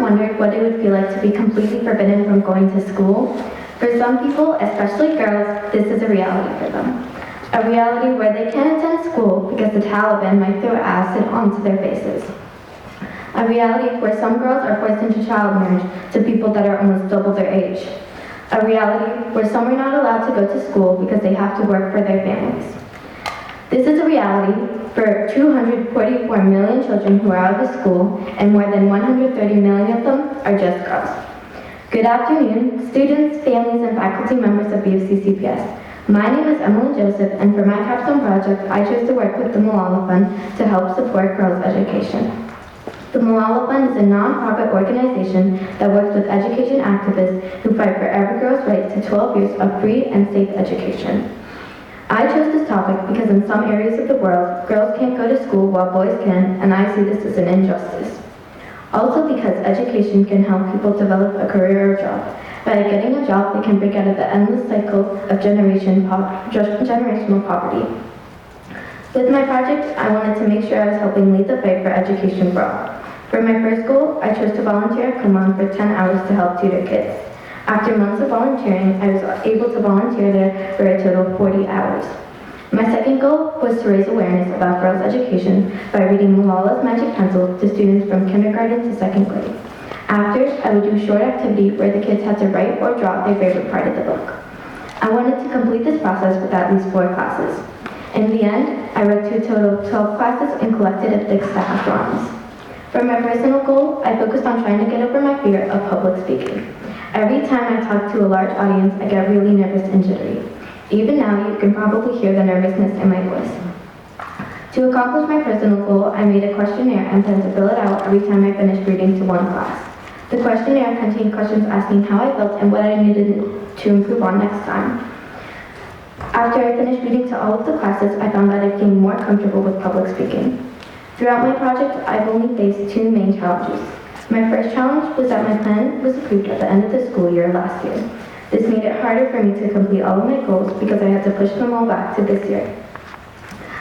wondered what it would feel like to be completely forbidden from going to school? For some people, especially girls, this is a reality for them. A reality where they can't attend school because the Taliban might throw acid onto their faces. A reality where some girls are forced into child marriage to people that are almost double their age. A reality where some are not allowed to go to school because they have to work for their families. This is a reality for 244 million children who are out of school, and more than 130 million of them are just girls. Good afternoon, students, families, and faculty members of BFCCPS. My name is Emilyn Joseph, and for my Capstone project, I chose to work with the Malala Fund to help support girls' education. The Malala Fund is a non-profit organization that works with education activists who fight for every girl's right to 12 years of free and safe education. I chose this topic because in some areas of the world, girls can't go to school while boys can, and I see this as an injustice. Also because education can help people develop a career or job. By getting a job, they can break out of the endless cycle of generational poverty. With my project, I wanted to make sure I was helping lead the fight for education for all. For my first goal, I chose to volunteer at Kumon for 10 hours to help tutor kids. After months of volunteering, I was able to volunteer there for a total of 40 hours. My second goal was to raise awareness about girls' education by reading Malala's Magic Pencil to students from kindergarten to second grade. After, I would do a short activity where the kids had to write or draw their favorite part of the book. I wanted to complete this process with at least 4 classes. In the end, I wrote to a total of 12 classes and collected a thick stack of drawings. For my personal goal, I focused on trying to get over my fear of public speaking. Every time I talk to a large audience, I get really nervous and jittery. Even now, you can probably hear the nervousness in my voice. To accomplish my personal goal, I made a questionnaire and planned to fill it out every time I finished reading to one class. The questionnaire contained questions asking how I felt and what I needed to improve on next time. After I finished reading to all of the classes, I found that I became more comfortable with public speaking. Throughout my project, I've only faced 2 main challenges. My first challenge was that my plan was approved at the end of the school year last year. This made it harder for me to complete all of my goals because I had to push them all back to this year.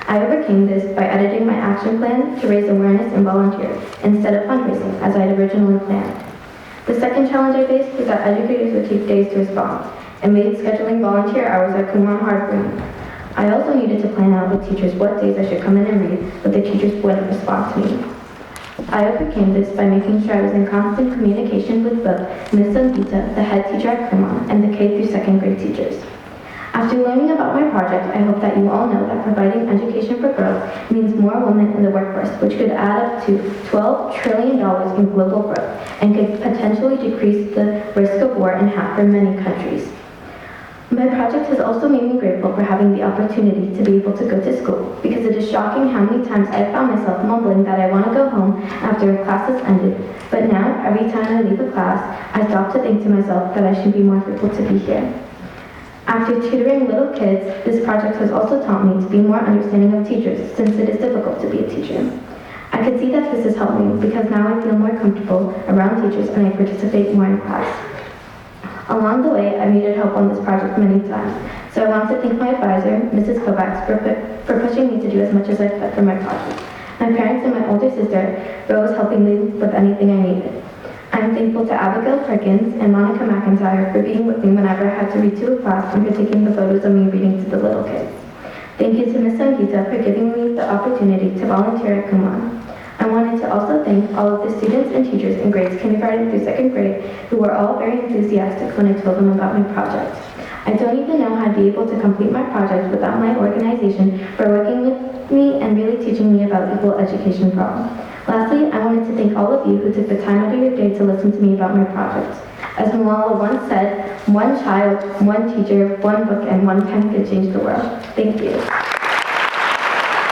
I overcame this by editing my action plan to raise awareness and volunteer instead of fundraising as I had originally planned. The second challenge I faced was that educators would take days to respond and made scheduling volunteer hours at Kumon hard for me. I also needed to plan out with teachers what days I should come in and read, but the teachers wouldn't respond to me. I overcame this by making sure I was in constant communication with both Ms. Sangita, the head teacher at Kumon, and the K through second grade teachers. After learning about my project, I hope that you all know that providing education for girls means more women in the workforce, which could add up to $12 trillion in global growth and could potentially decrease the risk of war in half for many countries. My project has also made me grateful for having the opportunity to be able to go to school, because it is shocking how many times I found myself mumbling that I want to go home after a class has ended, but now every time I leave a class, I stop to think to myself that I should be more grateful to be here. After tutoring little kids, this project has also taught me to be more understanding of teachers, since it is difficult to be a teacher. I can see that this has helped me because now I feel more comfortable around teachers and I participate more in class. Along the way, I needed help on this project many times, so I want to thank my advisor, Mrs. Kovacs, for pushing me to do as much as I could for my project. My parents and my older sister were always helping me with anything I needed. I'm thankful to Abigail Perkins and Monica McIntyre for being with me whenever I had to read to a class and for taking the photos of me reading to the little kids. Thank you to Ms. Sangita for giving me the opportunity to volunteer at Kumon. I wanted to also thank all of the students and teachers in grades kindergarten through second grade who were all very enthusiastic when I told them about my project. I don't even know how I'd be able to complete my project without my organization for working with me and really teaching me about equal education for all. Lastly, I wanted to thank all of you who took the time out of your day to listen to me about my project. As Malala once said, one child, one teacher, one book, and one pen could change the world. Thank you.